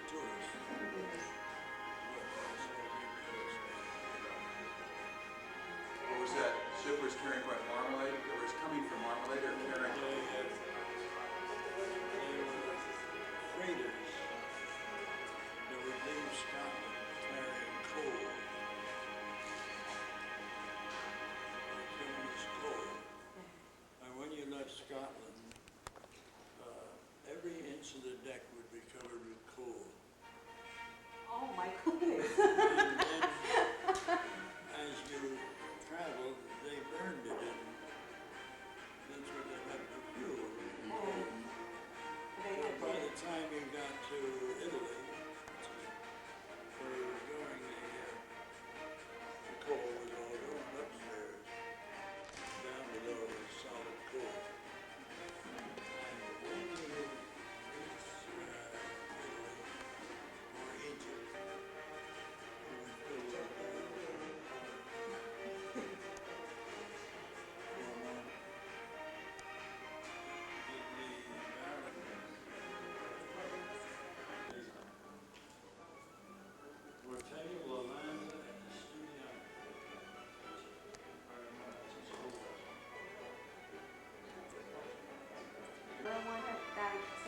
tourists. What was that? Ship was carrying what, marmalade? It was coming from marmalade or carrying? They were freighters that would leave Scotland carrying coal. Coal. And when you left Scotland, every inch of the deck would be covered with coal. Oh my goodness. And then, as you traveled, they burned it, and that's what they had for fuel. By the time you got to Italy, where you were going, the coal was all going upstairs, down below was solid coal. And when you reach Italy or Egypt, you would fill up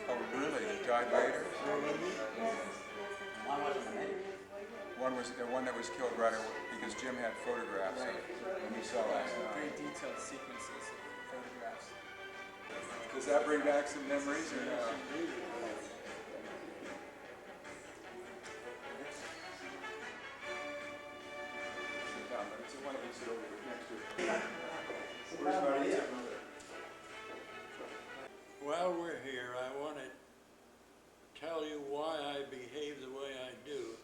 Oh, really? They died later? One was the one that was killed right away because Jim had photographs of it when we saw last night. Very detailed sequences of photographs. Does that bring back some memories? Or no? Sit down. So one of you sit over next to it. Where's Marita? While we're here, I want to tell you why I behave the way I do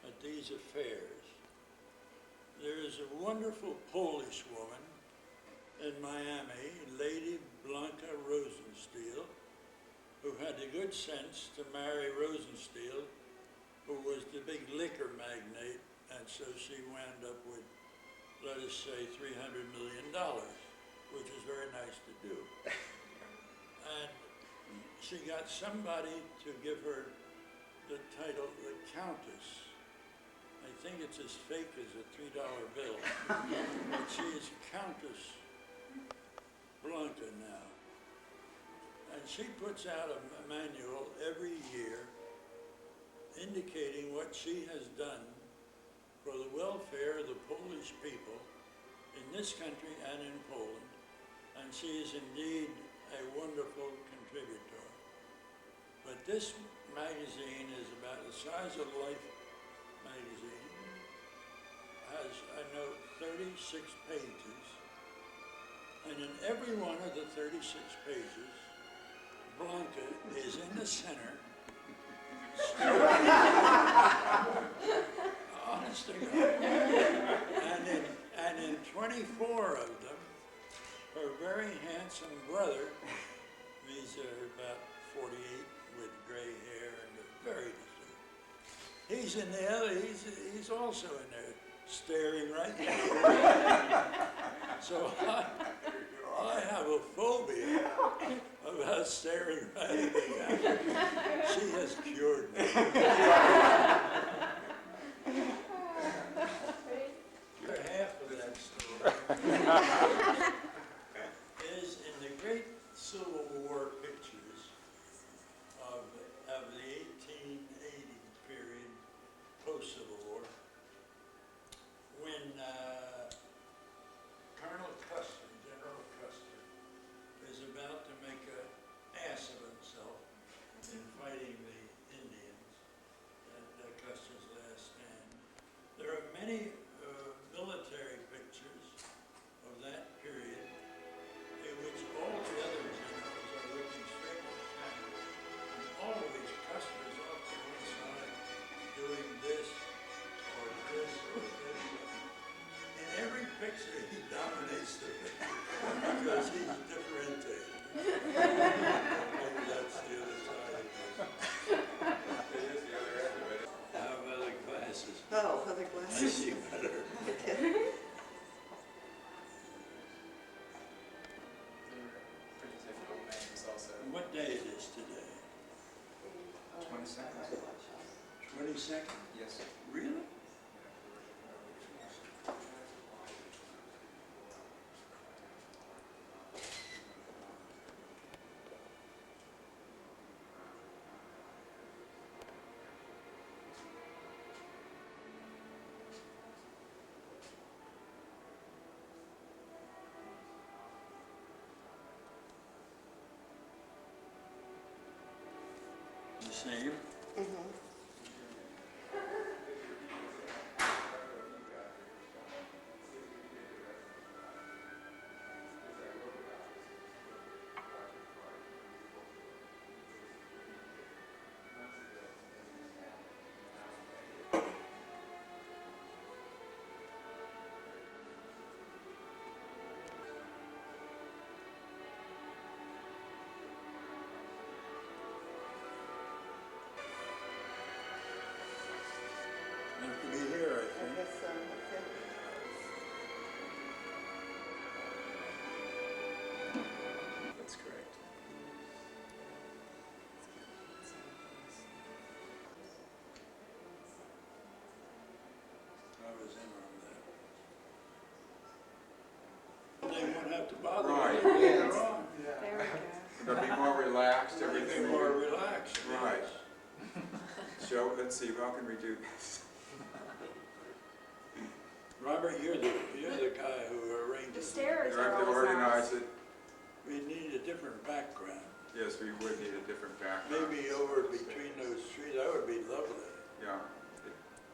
at these affairs. There is a wonderful Polish woman in Miami, Lady Blanka Rosenstiel, who had the good sense to marry Rosenstiel, who was the big liquor magnate, and so she wound up with, let us say, $300 million, which is very nice to do. And she got somebody to give her the title, the Countess. I think it's as fake as a $3 bill. But she is Countess Blanka now. And she puts out a manual every year indicating what she has done for the welfare of the Polish people in this country and in Poland. And she is indeed a wonderful contributor. But this magazine is about the size of Life magazine, has, I know, 36 pages, and in every one of the 36 pages, Blanka is in the center, honest to God, and in 24 of them, her very handsome brother, these are about 48 with gray hair and very disturbed. He's in the other, he's also in there, staring right at her. So I have a phobia about staring right at her. She has cured me. You're half of that story. Is in the great Civil War pictures of the 1880 period, post-Civil War, when Colonel Custer, General Custer, is about to make an ass of himself in fighting the Indians at Custer's last stand. There are many military pictures of that period in which all the other generals are looking straight at the camera, and always Custer is off to one side doing this or this or this. In every picture he dominates the picture because he's differentiated. Maybe that's the other side of this. It is the other end of it. How about the glasses? Oh, other I glasses. see better. Okay. Pretty difficult names also. What day it is today? 22nd. 22nd? Yes. Really? The same? Have to be here, I think. guess so, okay. That's correct. I was in on that. They won't have to bother Right. you later on. There we go. It'll be more relaxed, They'll everything. be more relaxed. Right. yes. So, let's see, how can we do this? Robert, you're the guy who The arranges. stairs You are have to always organize nice. it. We need a different background. Yes, we would need a different background. Maybe over between those trees, that would be lovely. Yeah.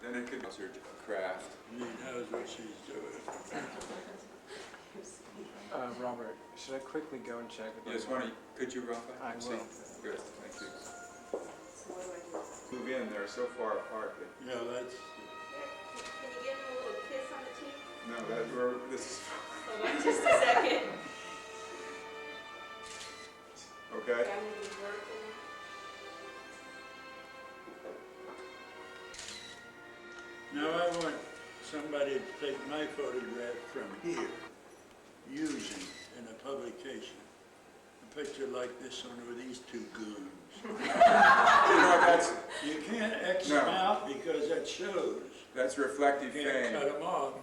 Then it could be your craft. She knows what she's doing. Robert, should I quickly go and check? Yes, could you, Rafa? I See? will. Good, thank you. So what do I do? Move in, they're so far apart that, Yeah, that's, Can you give him a little kiss on the cheek? no, this is, Hold on just a second. okay? Gotta move it vertical. now I want somebody to take my photograph from here, using in a publication. A picture like this one with these two goons. That's You can't X No. them out because that shows. reflective You can't cut fame. them off.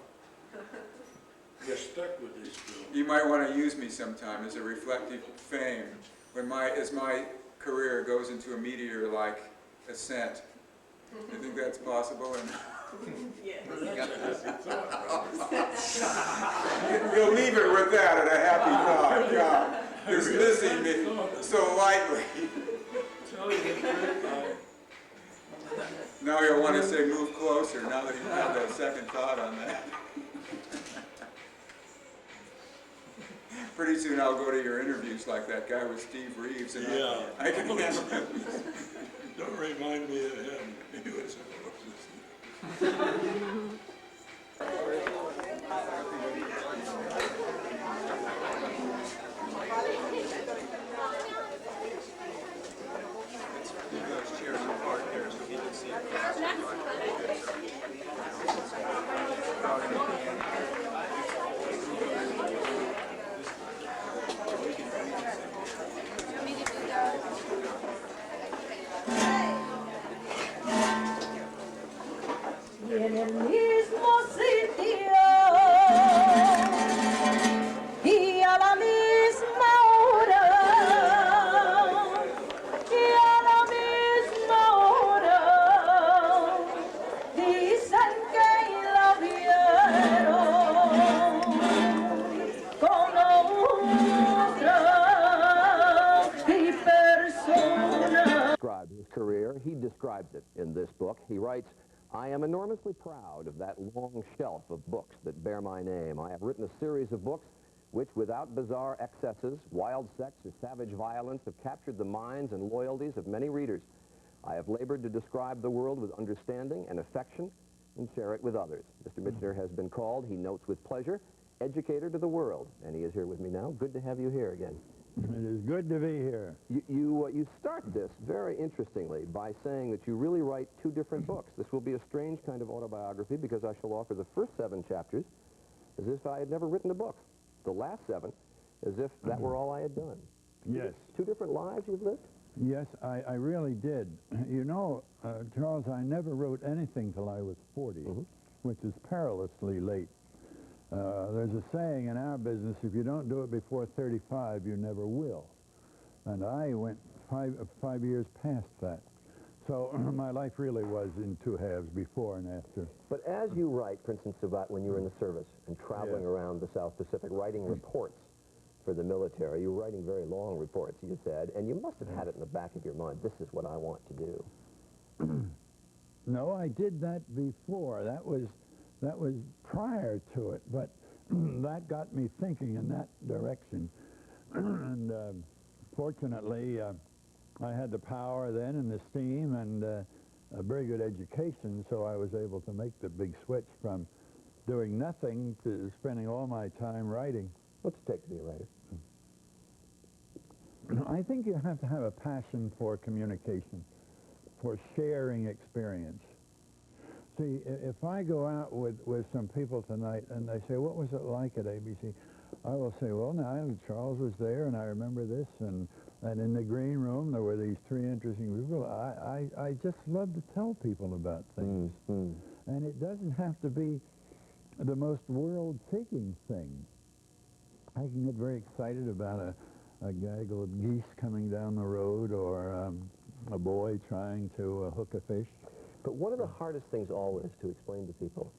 You're stuck with this film. You might want to use me sometime as a reflective fame as my career goes into a meteor-like ascent. You think that's possible or not? Yes. Well, that's a happy thought, Robert. We'll leave it with that at a happy thought, yeah. Dismissing me so lightly. Tell you the truth, Now you'll want to say move closer, now that you have that second thought on that. Pretty soon I'll go to your interviews like that guy with Steve Reeves and Yeah. I can handle it. Don't remind me of him. He was a Those chairs apart there, so he can see it. Y en el mismo sitio y a la misma hora y a la misma hora dicen que la vieron con otra y persona. Described his career. He describes it in this book. He writes, I am enormously proud of that long shelf of books that bear my name. I have written a series of books which, without bizarre excesses, wild sex, or savage violence, have captured the minds and loyalties of many readers. I have labored to describe the world with understanding and affection and share it with others. Mr. Michener has been called, he notes with pleasure, educator to the world, and he is here with me now. Good to have you here again. It is good to be here. You start this very interestingly by saying that you really write two different books. This will be a strange kind of autobiography because I shall offer the first 7 chapters as if I had never written a book. The last 7 as if that were all I had done. Yes. 2 different lives you've lived? Yes, I really did. You know, Charles, I never wrote anything till I was 40, which is perilously late. There's a saying in our business, if you don't do it before 35, you never will. And I went five years past that. So my life really was in two halves, before and after. But as you write, for instance, about when you were in the service and traveling around the South Pacific, writing reports for the military, you were writing very long reports, you said, and you must have had it in the back of your mind, this is what I want to do. No, I did that before. That was prior to it, but that got me thinking in that direction. And fortunately, I had the power then and the steam and a very good education, so I was able to make the big switch from doing nothing to spending all my time writing. What's it take to be a writer? I think you have to have a passion for communication, for sharing experience. See, if I go out with some people tonight and they say, what was it like at ABC? I will say, well, now, Charles was there, and I remember this, and in the green room there were these three interesting people. I just love to tell people about things. And it doesn't have to be the most world-shaking thing. I can get very excited about a gaggle of geese coming down the road, or a boy trying to hook a fish. But one of the hardest things always to explain to people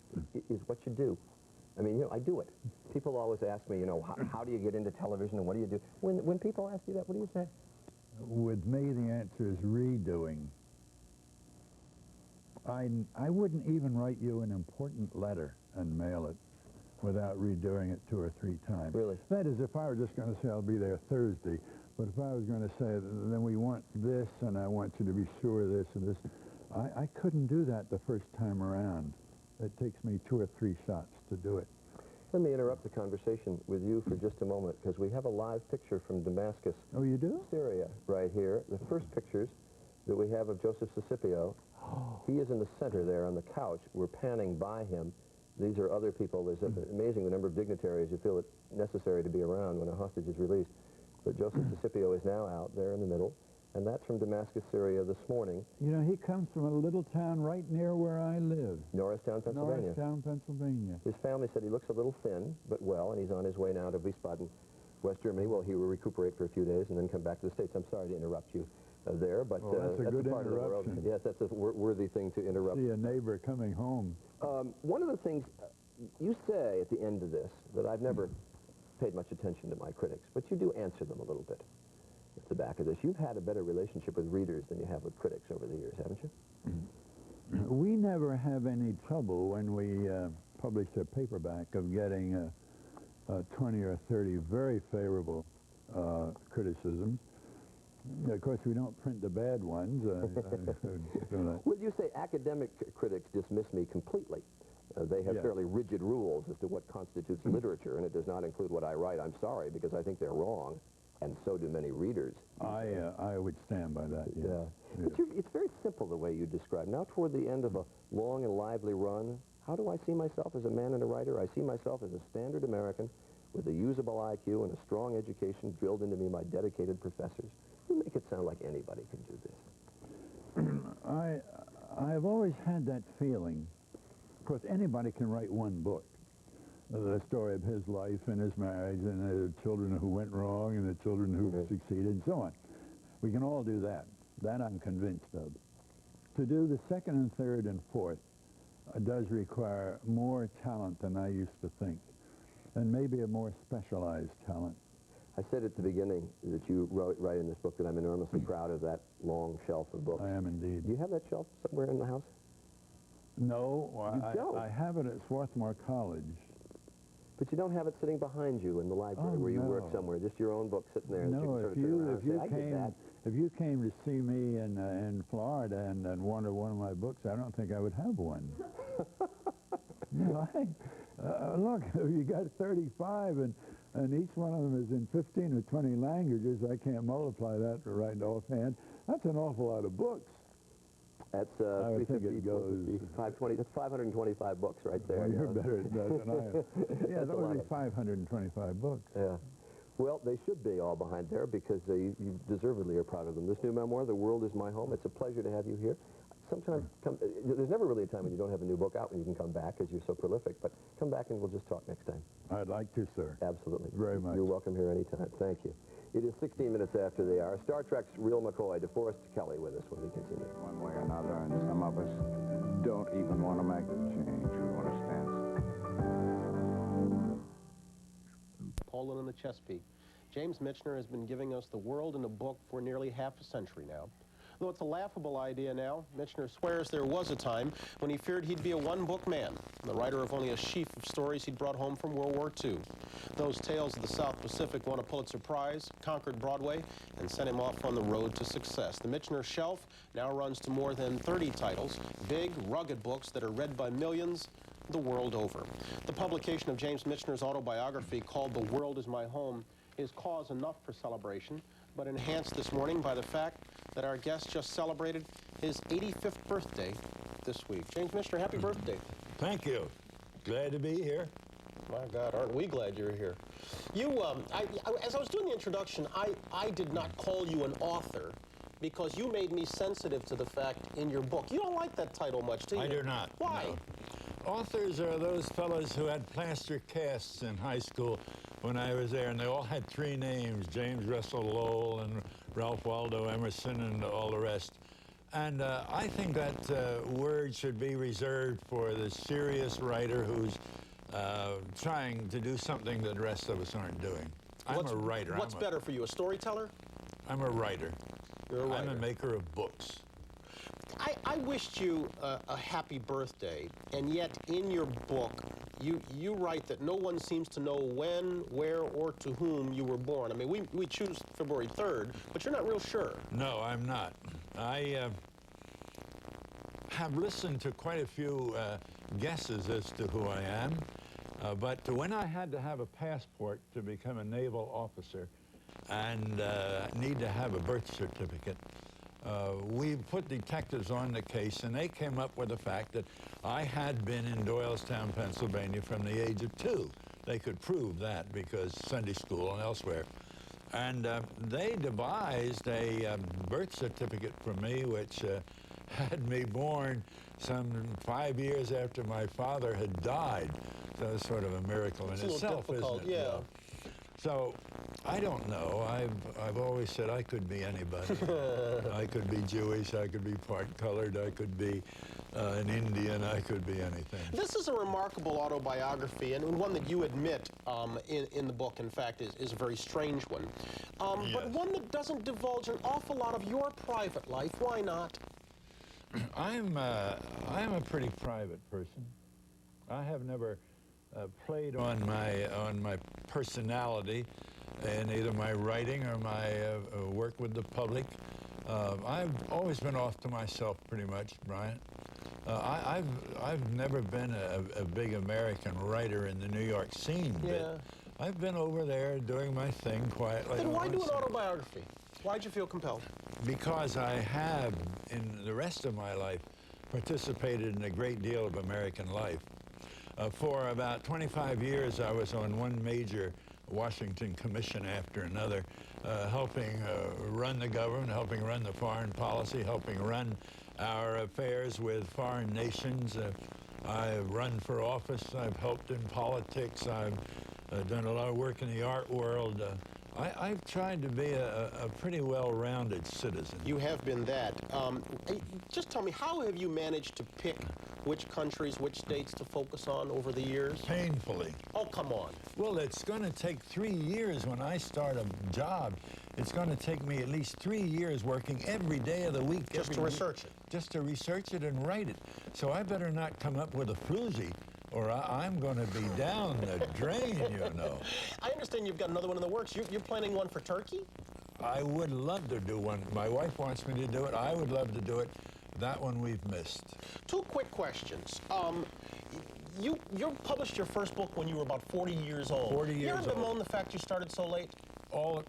is what you do. I mean, you know, I do it. People always ask me, you know, how do you get into television and what do you do? When people ask you that, what do you say? With me, the answer is redoing. I wouldn't even write you an important letter and mail it without redoing it 2 or 3 times. Really? That is, if I were just going to say I'll be there Thursday, but if I was going to say, then we want this, and I want you to be sure of this and this, I couldn't do that the first time around. It takes me 2 or 3 shots to do it. Let me interrupt the conversation with you for just a moment, because we have a live picture from Damascus, Oh, you do? Syria, right here. The first pictures that we have of Joseph Sicipio. He is in the center there on the couch. We're panning by him. These are other people. There's amazing the number of dignitaries you feel it necessary to be around when a hostage is released. But Joseph Sicipio is now out there in the middle, and that's from Damascus, Syria this morning. You know, he comes from a little town right near where I live. Norristown, Pennsylvania. Norristown, Pennsylvania. His family said he looks a little thin, but well, and he's on his way now to Wiesbaden, West Germany. Well, he will recuperate for a few days and then come back to the States. I'm sorry to interrupt you there, but that's a good part of the world. interruption. Yes, that's a worthy thing to interrupt. See a neighbor coming home. One of the things you say at the end of this that I've never paid much attention to my critics, but you do answer them a little bit at the back of this. You've had a better relationship with readers than you have with critics over the years, haven't you? We never have any trouble when we publish a paperback of getting 20 or 30 very favorable criticisms. Of course, we don't print the bad ones. Would you say academic critics dismiss me completely? They have fairly rigid rules as to what constitutes literature, and it does not include what I write. I'm sorry, because I think they're wrong, and so do many readers. I would stand by that, yes. Yeah. But it's very simple the way you describe. Now, toward the end of a long and lively run, how do I see myself as a man and a writer? I see myself as a standard American with a usable IQ and a strong education drilled into me by dedicated professors. You make it sound like anybody can do this. I've always had that feeling. Of course, anybody can write one book. The story of his life and his marriage and the children who went wrong and the children who succeeded and so on. We can all do that. That I'm convinced of. To do the second and third and fourth does require more talent than I used to think, and maybe a more specialized talent. I said at the beginning that you write in this book that I'm enormously proud of that long shelf of books. I am indeed. Do you have that shelf somewhere in the house? No, You don't? I have it at Swarthmore College. But you don't have it sitting behind you in the library where you work somewhere, just your own book sitting there. No, that you if you came to see me in Florida and wanted one of my books, I don't think I would have one. No, look, you got 35, and each one of them is in 15 or 20 languages. I can't multiply that right offhand. That's an awful lot of books. That's I would think it goes 520. That's 525 books right there. Well, you're better at that than I am. Yeah, That's that would be 525 books. Yeah. Well, they should be all behind there because you deservedly are proud of them. This new memoir, The World is My Home, it's a pleasure to have you here. Sometimes, there's never really a time when you don't have a new book out when you can come back because you're so prolific, but come back and we'll just talk next time. I'd like to, sir. Absolutely. Very much. You're welcome here anytime. Thank you. It is 16 minutes after the hour. Star Trek's Real McCoy, DeForest Kelley with us when we continue. One way or another, and some of us don't even want to make the change. We want to stand. Poland and the Chesapeake. James Michener has been giving us the world in a book for nearly half a century now. Though it's a laughable idea now, Michener swears there was a time when he feared he'd be a one-book man, the writer of only a sheaf of stories he'd brought home from World War II. Those tales of the South Pacific won a Pulitzer Prize, conquered Broadway, and sent him off on the road to success. The Michener shelf now runs to more than 30 titles, big, rugged books that are read by millions the world over. The publication of James Michener's autobiography, called The World is My Home, is cause enough for celebration, but enhanced this morning by the fact that our guest just celebrated his 85th birthday this week. James Michener, happy birthday. Thank you. Glad to be here. My God, aren't we glad you're here. You, as I was doing the introduction, I did not call you an author because you made me sensitive to the fact in your book. You don't like that title much, do you? I do not. Why? No. Authors are those fellows who had plaster casts in high school when I was there, and they all had three names, James Russell Lowell and Ralph Waldo Emerson and all the rest. And I think that word should be reserved for the serious writer who's trying to do something that the rest of us aren't doing. I'm a writer. What's better for you, a storyteller? I'm a writer. You're a writer. I'm a maker of books. I wished you a happy birthday, and yet in your book, you write that no one seems to know when, where, or to whom you were born. I mean, we choose February 3rd, but you're not real sure. No, I'm not. I have listened to quite a few guesses as to who I am, but when I had to have a passport to become a naval officer and need to have a birth certificate, we put detectives on the case, and they came up with the fact that I had been in Doylestown, Pennsylvania from the age of 2. They could prove that because Sunday school and elsewhere. And they devised a birth certificate for me, which had me born some 5 years after my father had died. So it's sort of a miracle in itself, isn't it? Yeah. So, I don't know. I've always said I could be anybody. I could be Jewish, I could be part colored, I could be an Indian, I could be anything. This is a remarkable autobiography, and one that you admit in the book, in fact, is a very strange one. Yes. But one that doesn't divulge an awful lot of your private life. Why not? I'm a pretty private person. I have never played on my personality in either my writing or my work with the public. I've always been off to myself pretty much, Brian. I've never been a big American writer in the New York scene, but I've been over there doing my thing quietly. Then why do an autobiography? Why'd you feel compelled? Because I have, in the rest of my life, participated in a great deal of American life. For about 25 years, I was on one major Washington commission after another, helping run the government, helping run the foreign policy, helping run our affairs with foreign nations. I've run for office, I've helped in politics, I've done a lot of work in the art world. I've tried to be a pretty well-rounded citizen. You have been that. Just tell me, how have you managed to pick which countries, which states to focus on over the years? Painfully. Oh, come on. Well, it's going to take 3 years when I start a job. It's going to take me at least 3 years working every day of the week. Just to research it. Just to research it and write it. So I better not come up with a floozy, or I'm going to be down the drain, you know. I understand you've got another one in the works. You're planning one for Turkey? I would love to do one. My wife wants me to do it. I would love to do it. That one we've missed. 2 quick questions. You published your first book when you were about 40 years old. 40 years You ever old. bemoan the fact you started so late?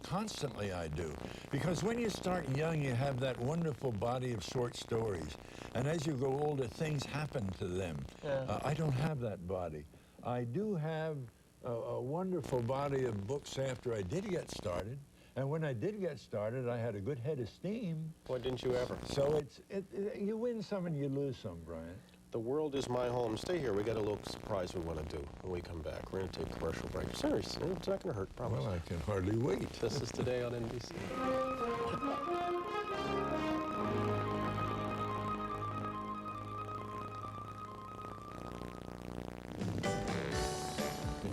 Constantly I do. Because when you start young, you have that wonderful body of short stories. And as you grow older, things happen to them. Yeah. I don't have that body. I do have a wonderful body of books after I did get started. And when I did get started, I had a good head of steam. Boy, didn't you ever. So you win some and you lose some, Brian. The world is my home. Stay here. We got a little surprise we want to do when we come back. We're going to take a commercial break. Seriously, it's not going to hurt, promise. Well, I can hardly wait. This is Today on NBC.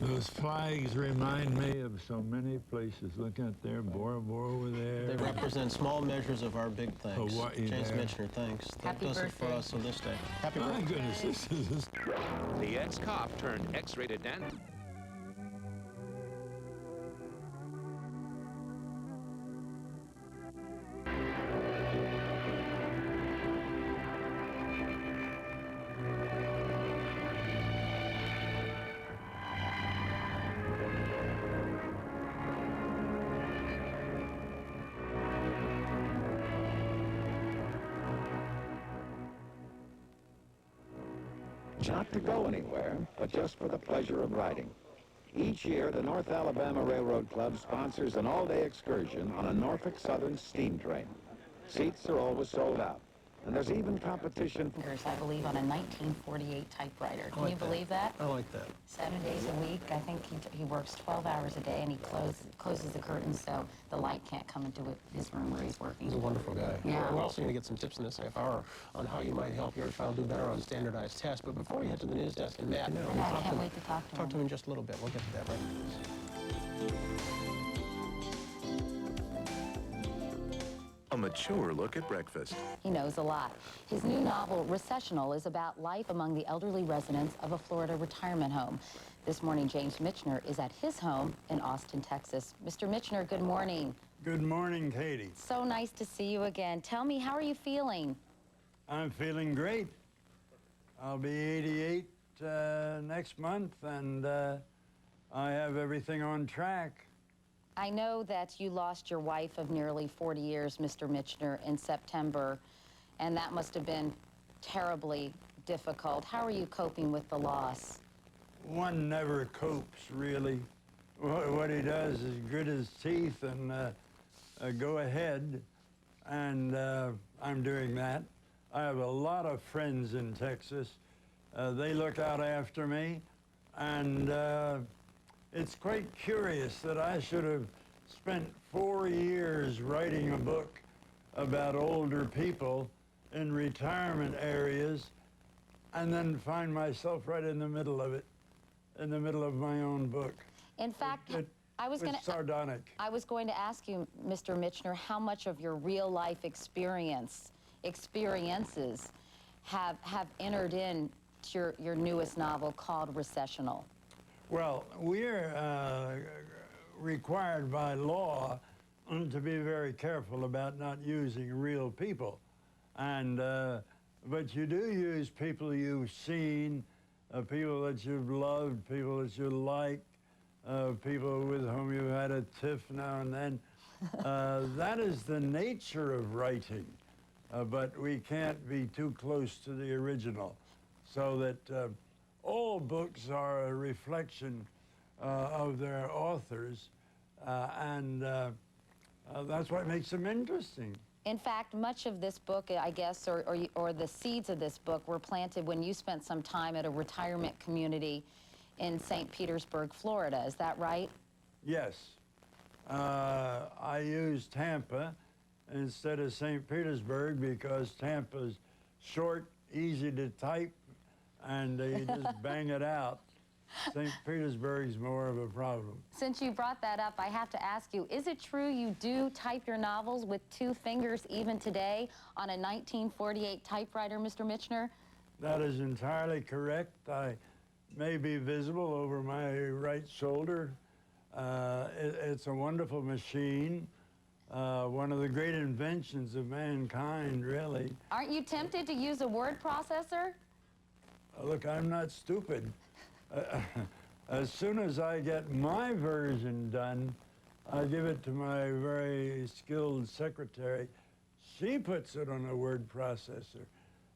Those flags remind me of so many places. Look out there, Bora Bora over there. They represent small measures of our big thanks. Hawaii James there. Michener, thanks. That Happy does it for birthday. us on this day. Happy My birthday. goodness, this is... The ex-cop turned X-rated Dan. Not to go anywhere, but just for the pleasure of riding. Each year, the North Alabama Railroad Club sponsors an all-day excursion on a Norfolk Southern steam train. Seats are always sold out, and there's even competition. I believe on a 1948 typewriter. Can you believe that? I like that. 7 days a week. I think he works 12 hours a day, and he closes the curtains so the light can't come into his room where he's working. He's a wonderful guy. Yeah. We're also going to get some tips in this half hour on how you might help your child do better on standardized tests. But before we head to the news desk, and Matt, I can't wait to talk to talk to him. him in just a little bit. We'll get to that right now. A mature look at breakfast. He knows a lot. His new novel, Recessional, is about life among the elderly residents of a Florida retirement home. This morning, James Michener is at his home in Austin, Texas. Mr. Michener, good morning. Good morning, Katie. So nice to see you again. Tell me, how are you feeling? I'm feeling great. I'll be 88 next month, and I have everything on track. I know that you lost your wife of nearly 40 years, Mr. Michener, in September, and that must have been terribly difficult. How are you coping with the loss? One never copes, really. What he does is grit his teeth and go ahead, and I'm doing that. I have a lot of friends in Texas. They look out after me, and it's quite curious that I should have spent 4 years writing a book about older people in retirement areas and then find myself right in the middle of it, in the middle of my own book. In fact, It's sardonic. I was going to ask you, Mr. Michener, how much of your real life experiences have entered into your newest novel called Recessional? Well, we're required by law to be very careful about not using real people. And, but you do use people you've seen, people that you've loved, people that you like, people with whom you've had a tiff now and then. That is the nature of writing, but we can't be too close to the original, so that all books are a reflection of their authors, and that's what makes them interesting. In fact, much of this book, I guess, or the seeds of this book were planted when you spent some time at a retirement community in St. Petersburg, Florida. Is that right? Yes. I used Tampa instead of St. Petersburg because Tampa's short, easy to type, and you just bang it out. St. Petersburg's more of a problem. Since you brought that up, I have to ask you, is it true you do type your novels with 2 fingers even today on a 1948 typewriter, Mr. Michener? That is entirely correct. I may be visible over my right shoulder. It's a wonderful machine, one of the great inventions of mankind, really. Aren't you tempted to use a word processor? Look, I'm not stupid. As soon as I get my version done, I give it to my very skilled secretary. She puts it on a word processor,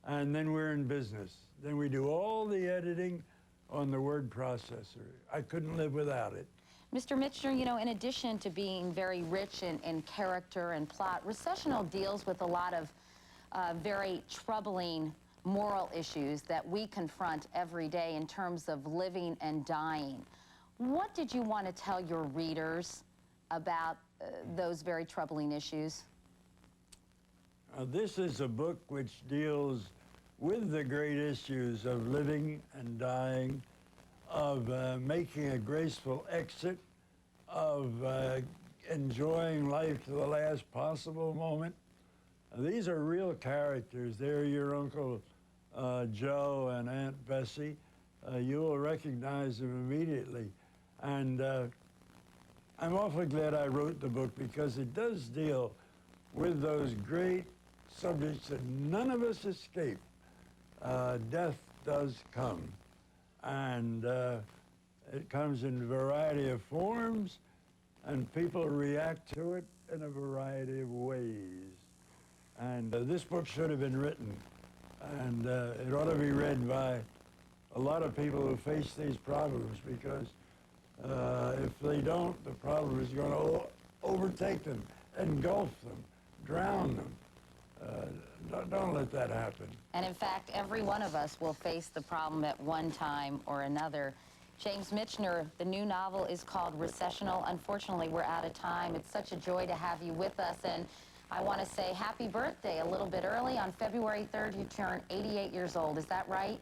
and then we're in business. Then we do all the editing, on the word processor. I couldn't live without it. Mr. Michener, you know, in addition to being very rich in character and plot, Recessional deals with a lot of very troubling moral issues that we confront every day in terms of living and dying. What did you want to tell your readers about those very troubling issues? This is a book which deals with the great issues of living and dying, of making a graceful exit, of enjoying life to the last possible moment. These are real characters. They're your Uncle Joe and Aunt Bessie. You will recognize them immediately. And I'm awfully glad I wrote the book because it does deal with those great subjects that none of us escape. Death does come, and it comes in a variety of forms, and people react to it in a variety of ways. And this book should have been written, and it ought to be read by a lot of people who face these problems, because if they don't, the problem is going to overtake them, engulf them, drown them. Don't let that happen. And in fact, every one of us will face the problem at one time or another. James Michener, the new novel is called Recessional. Unfortunately, we're out of time. It's such a joy to have you with us. And I want to say happy birthday a little bit early. On February 3rd, you turn 88 years old. Is that right?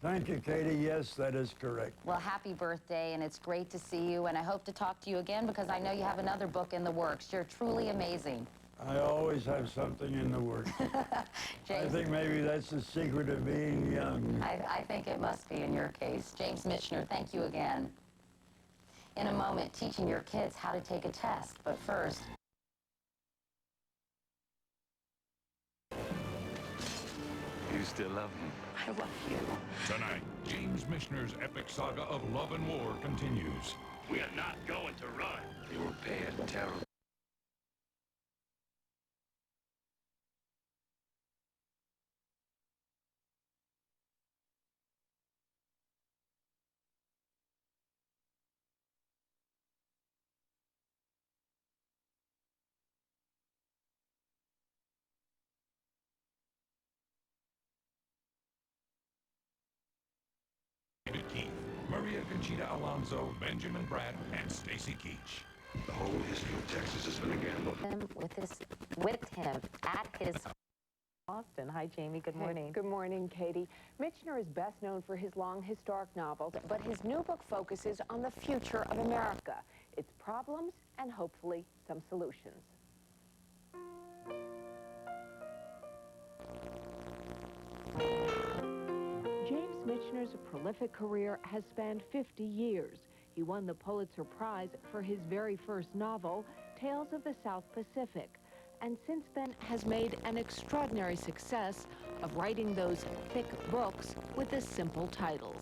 Thank you, Katie. Yes, that is correct. Well, happy birthday, and it's great to see you. And I hope to talk to you again because I know you have another book in the works. You're truly amazing. I always have something in the works. I think maybe that's the secret of being young. I think it must be in your case. James Michener, thank you again. In a moment, teaching your kids how to take a test. But first... You still love him? I love you. Tonight, James Michener's epic saga of love and war continues. We are not going to run. They were bad and terrible. Keith, Maria Conchita Alonso, Benjamin Bratt, and Stacy Keach. The whole history of Texas has been a gamble. With him at his Austin. Hi, Jamie. Good morning. Hey, good morning, Katie. Michener is best known for his long historic novels, but his new book focuses on the future of America, its problems, and hopefully some solutions. James Michener's prolific career has spanned 50 years. He won the Pulitzer Prize for his very first novel, Tales of the South Pacific, and since then has made an extraordinary success of writing those thick books with the simple titles.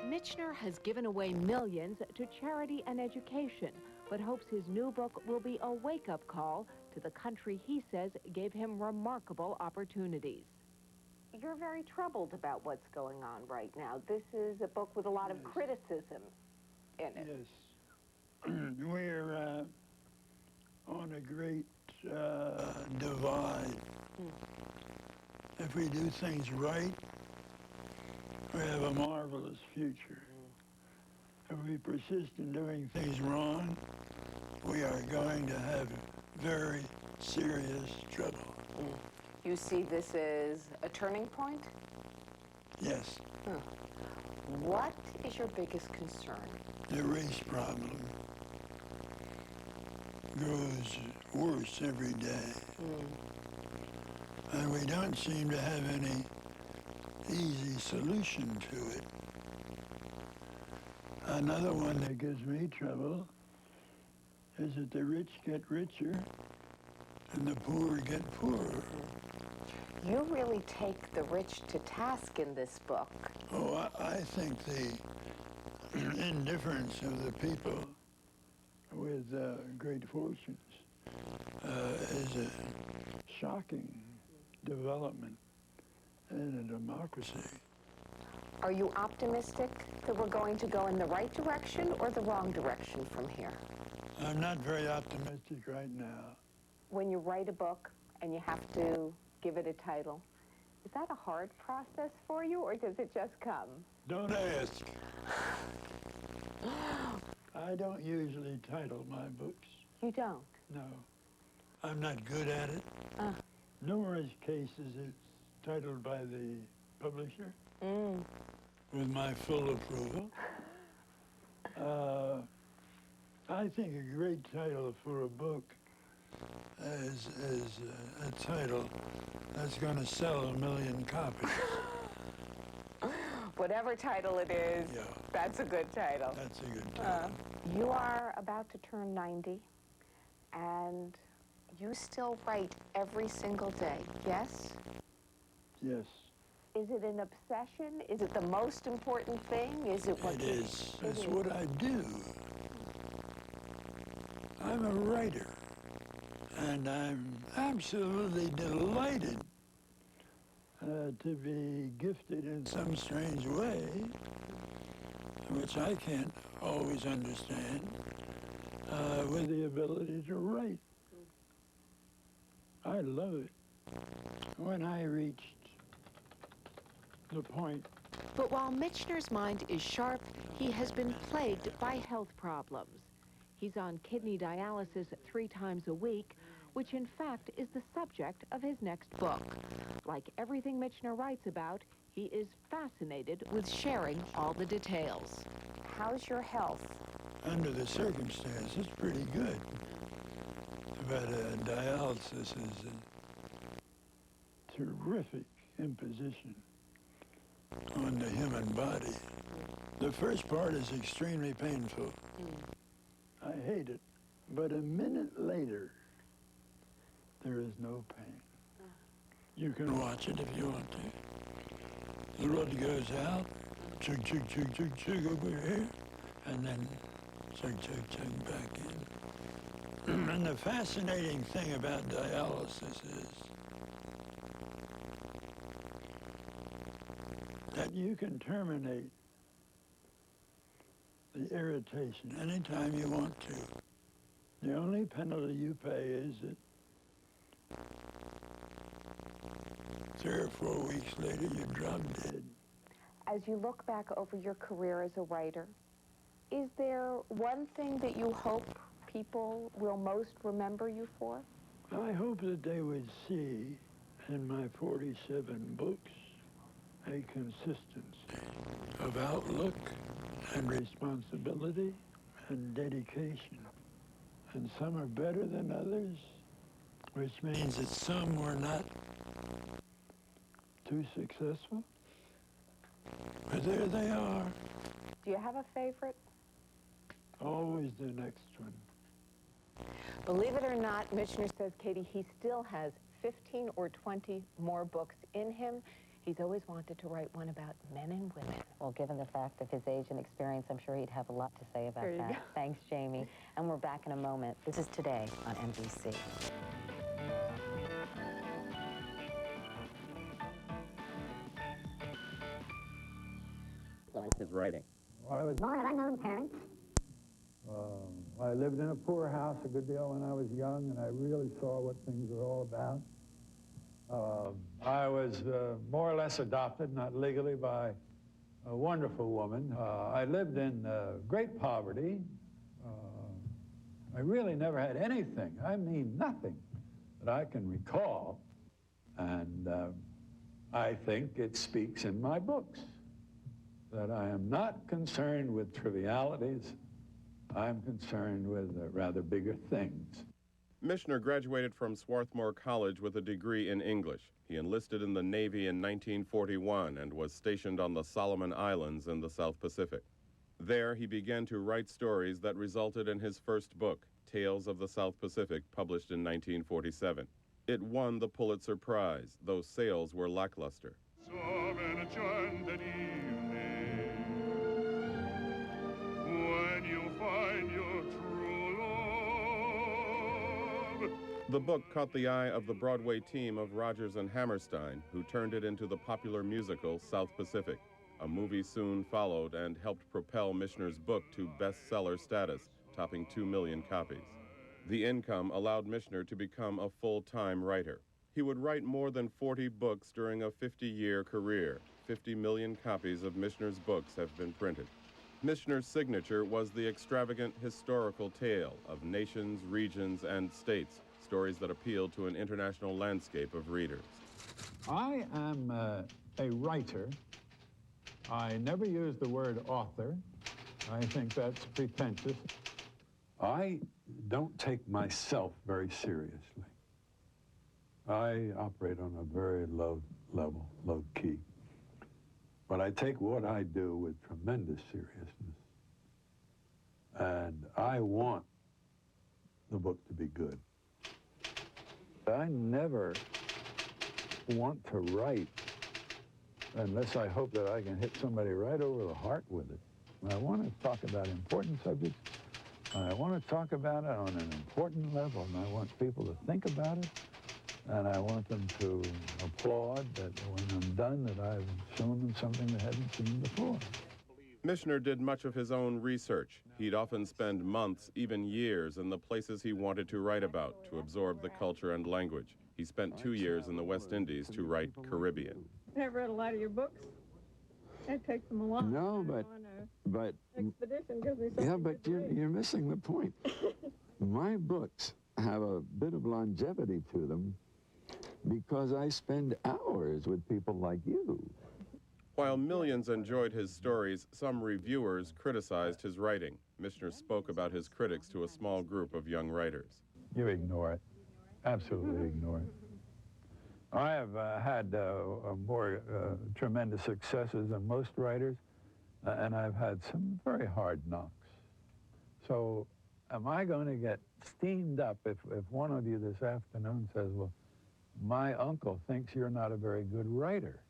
Michener has given away millions to charity and education, but hopes his new book will be a wake-up call to the country he says gave him remarkable opportunities. You're very troubled about what's going on right now. This is a book with a lot of criticism in it. Yes. We're on a great divide. If we do things right, we have a marvelous future. If we persist in doing things wrong, we are going to have very serious trouble. You see this as a turning point? Yes. What is your biggest concern? The race problem grows worse every day. And we don't seem to have any easy solution to it. Another one that gives me trouble is that the rich get richer and the poor get poorer. You really take the rich to task in this book. Oh, I think the indifference of the people with great fortunes is a shocking development in a democracy. Are you optimistic that we're going to go in the right direction or the wrong direction from here? I'm not very optimistic right now. When you write a book and you have to give it a title, is that a hard process for you, or does it just come? Don't ask. I don't usually title my books. You don't? No. I'm not good at it. Numerous cases it's titled by the publisher with my full approval. I think a great title for a book is a title that's going to sell 1 million copies. Whatever title it is, Yeah. that's a good title. That's a good title. You are about to turn 90, and you still write every single day, yes? Yes. Is it an obsession? Is it the most important thing? Is it what It you... is. It's what I do. I'm a writer, and I'm absolutely delighted to be gifted in some strange way, which I can't always understand, with the ability to write. I love it. When I reached the point. But while Michener's mind is sharp, he has been plagued by health problems. He's on kidney dialysis 3 times a week, which in fact is the subject of his next book. Like everything Michener writes about, he is fascinated with sharing all the details. How's your health? Under the circumstances, pretty good. But dialysis is a terrific imposition on the human body. The first part is extremely painful. I hate it. But a minute later, there is no pain. You can watch it if you want to. The blood goes out, chug, chug, chug, chug, chug over here, and then chug, chug, chug back in. And the fascinating thing about dialysis is that you can terminate the irritation anytime you want to. The only penalty you pay is that 3 or 4 weeks later you drop dead. As you look back over your career as a writer, is there one thing that you hope people will most remember you for? I hope that they would see in my 47 books a consistency of outlook and responsibility and dedication. And some are better than others, which means that some were not too successful. But there they are. Do you have a favorite? Always the next one. Believe it or not, Michener says, Katie, he still has 15 or 20 more books in him. He's always wanted to write one about men and women. Well, given the fact of his age and experience, I'm sure he'd have a lot to say about There you that. go. Thanks, Jamie. And we're back in a moment. This is Today on NBC. Like his writing. I was Born of unknown parents. I lived in a poor house a good deal when I was young, and I really saw what things were all about. I was more or less adopted, not legally, by a wonderful woman. I lived in great poverty. I really never had anything, I mean nothing, that I can recall. And I think it speaks in my books that I am not concerned with trivialities. I'm concerned with rather bigger things. Michener graduated from Swarthmore College with a degree in English. He enlisted in the Navy in 1941 and was stationed on the Solomon Islands in the South Pacific. There, he began to write stories that resulted in his first book, Tales of the South Pacific, published in 1947. It won the Pulitzer Prize, though sales were lackluster. Some enchanted evening, when you find your true love. The book caught the eye of the Broadway team of Rodgers and Hammerstein, who turned it into the popular musical South Pacific. A movie soon followed and helped propel Michener's book to bestseller status, topping 2 million copies. The income allowed Michener to become a full-time writer. He would write more than 40 books during a 50-year career. 50 million copies of Michener's books have been printed. Michener's signature was the extravagant historical tale of nations, regions, and states, stories that appealed to an international landscape of readers. I am a writer. I never use the word author. I think that's pretentious. I don't take myself very seriously. I operate on a very low level, low key. But I take what I do with tremendous seriousness. And I want the book to be good. I never want to write unless I hope that I can hit somebody right over the heart with it. I want to talk about important subjects. I want to talk about it on an important level, and I want people to think about it, and I want them to applaud that when I'm done that I've shown them something they hadn't seen before. Michener did much of his own research. He'd often spend months, even years, in the places he wanted to write about to absorb the culture and language. He spent 2 years in the West Indies to write Caribbean. I've read a lot of your books. I take them along. No, but Expedition gives me something yeah, but to read. you're missing the point. My books have a bit of longevity to them because I spend hours with people like you. While millions enjoyed his stories, some reviewers criticized his writing. Michener spoke about his critics to a small group of young writers. You ignore it. Absolutely ignore it. I have had more tremendous successes than most writers, and I've had some very hard knocks. So am I going to get steamed up if one of you this afternoon says, well, my uncle thinks you're not a very good writer?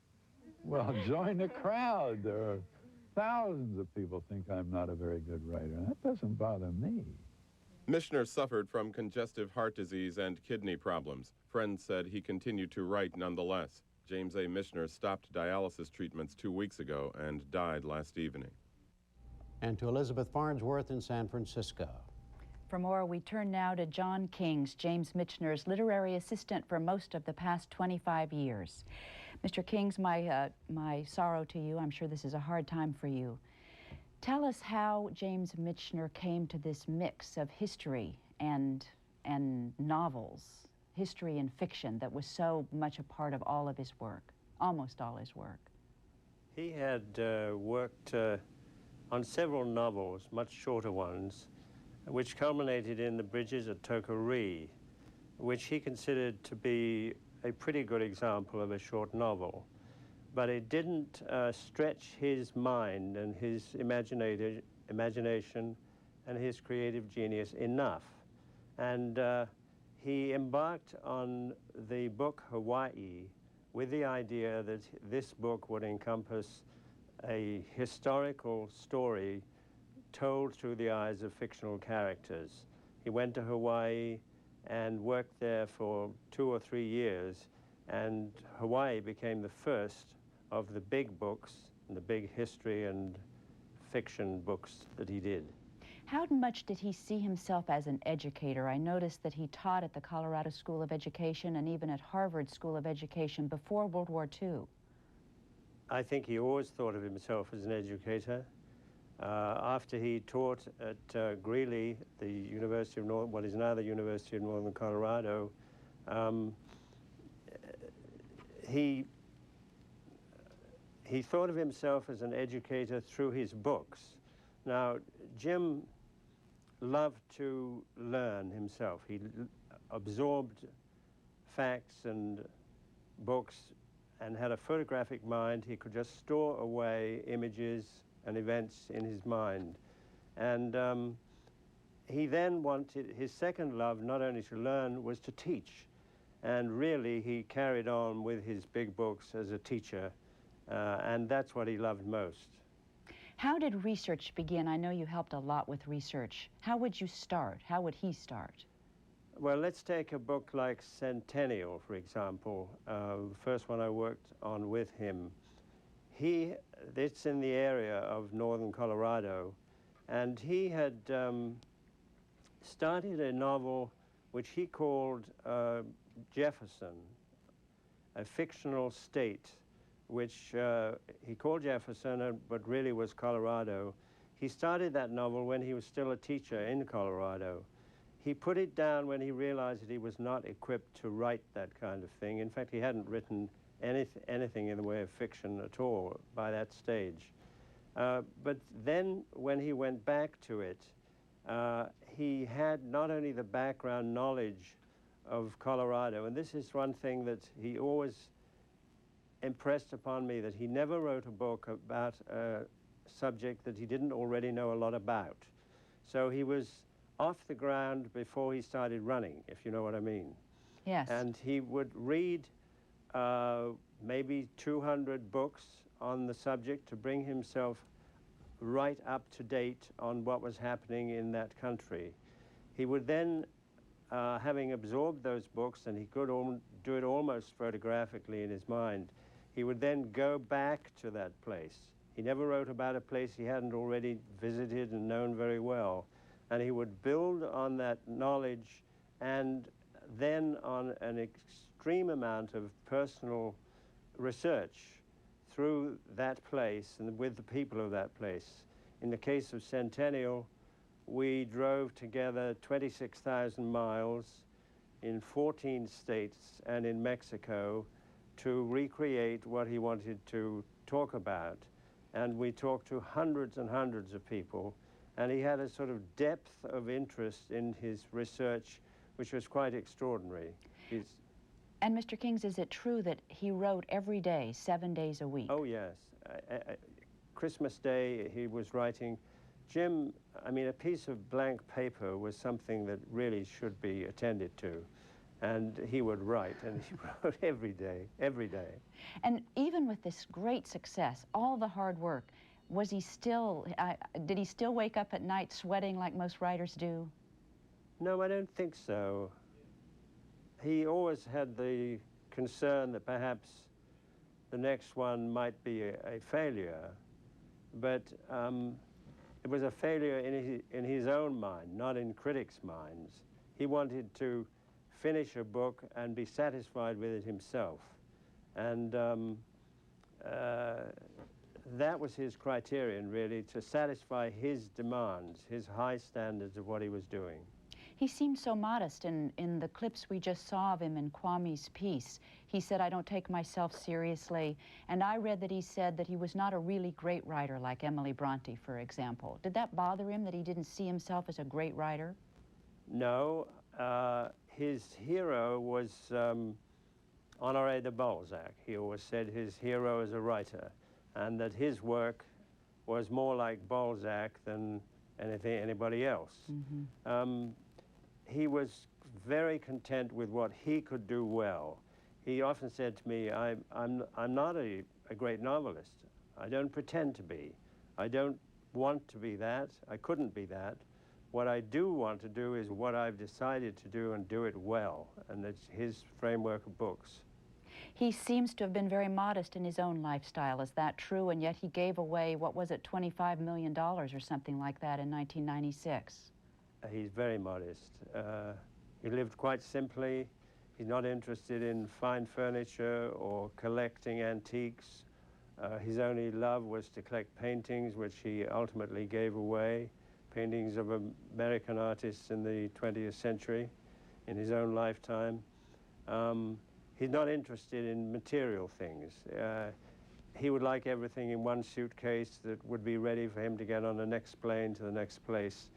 Well, join the crowd. There are thousands of people think I'm not a very good writer. That doesn't bother me. Michener suffered from congestive heart disease and kidney problems. Friends said he continued to write nonetheless. James A. Michener stopped dialysis treatments 2 weeks ago and died last evening. And to Elizabeth Farnsworth in San Francisco. For more, we turn now to John King's, James Michener's literary assistant for most of the past 25 years. Mr. King's, my sorrow to you. I'm sure this is a hard time for you. Tell us how James Michener came to this mix of history and novels, history and fiction that was so much a part of all of his work, almost all his work. He had worked on several novels, much shorter ones, which culminated in The Bridges at Tokaree, which he considered to be a pretty good example of a short novel. But it didn't stretch his mind and his imagination and his creative genius enough. And he embarked on the book Hawaii with the idea that this book would encompass a historical story told through the eyes of fictional characters. He went to Hawaii and worked there for 2 or 3 years, and Hawaii became the first of the big books, and the big history and fiction books that he did. How much did he see himself as an educator? I noticed that he taught at the Colorado School of Education and even at Harvard School of Education before World War II. I think he always thought of himself as an educator. After he taught at Greeley, the University of what is now the University of Northern Colorado, he thought of himself as an educator through his books. Now, Jim loved to learn himself. He absorbed facts and books and had a photographic mind. He could just store away images and events in his mind. And he then wanted, his second love, not only to learn, was to teach. And really, he carried on with his big books as a teacher, and that's what he loved most. How did research begin? I know you helped a lot with research. How would you start? How would he start? Well, let's take a book like Centennial, for example, the first one I worked on with him. It's in the area of northern Colorado, and he had started a novel which he called Jefferson, a fictional state, which he called Jefferson, but really was Colorado. He started that novel when he was still a teacher in Colorado. He put it down when he realized that he was not equipped to write that kind of thing. In fact, he hadn't written anything in the way of fiction at all by that stage. But then when he went back to it, he had not only the background knowledge of Colorado, and this is one thing that he always impressed upon me, that he never wrote a book about a subject that he didn't already know a lot about. So he was off the ground before he started running, if you know what I mean. Yes. And he would read maybe 200 books on the subject to bring himself right up to date on what was happening in that country. He would then, having absorbed those books, and he could do it almost photographically in his mind, he would then go back to that place. He never wrote about a place he hadn't already visited and known very well. And he would build on that knowledge and then on an extreme amount of personal research through that place and with the people of that place. In the case of Centennial, we drove together 26,000 miles in 14 states and in Mexico to recreate what he wanted to talk about. And we talked to hundreds and hundreds of people, and he had a sort of depth of interest in his research which was quite extraordinary. And Mr. Kings, is it true that he wrote every day, 7 days a week? Oh, yes. Christmas Day, he was writing. Jim, I mean, a piece of blank paper was something that really should be attended to. And he would write, and he wrote every day, every day. And even with this great success, all the hard work, was he still, did he still wake up at night sweating like most writers do? No, I don't think so. He always had the concern that perhaps the next one might be a failure, but it was a failure in his own mind, not in critics' minds. He wanted to finish a book and be satisfied with it himself. And that was his criterion, really, to satisfy his demands, his high standards of what he was doing. He seemed so modest in the clips we just saw of him in Kwame's piece. He said, "I don't take myself seriously." And I read that he said that he was not a really great writer like Emily Bronte, for example. Did that bother him, that he didn't see himself as a great writer? No. His hero was Honoré de Balzac. He always said his hero is a writer, and that his work was more like Balzac than anybody else. Mm-hmm. He was very content with what he could do well. He often said to me, I'm not a great novelist. I don't pretend to be. I don't want to be that. I couldn't be that. What I do want to do is what I've decided to do and do it well, and it's his framework of books. He seems to have been very modest in his own lifestyle. Is that true? And yet he gave away, what was it, $25 million or something like that in 1996. He's very modest. He lived quite simply. He's not interested in fine furniture or collecting antiques. His only love was to collect paintings, which he ultimately gave away, paintings of American artists in the 20th century in his own lifetime. He's not interested in material things. He would like everything in one suitcase that would be ready for him to get on the next plane to the next place.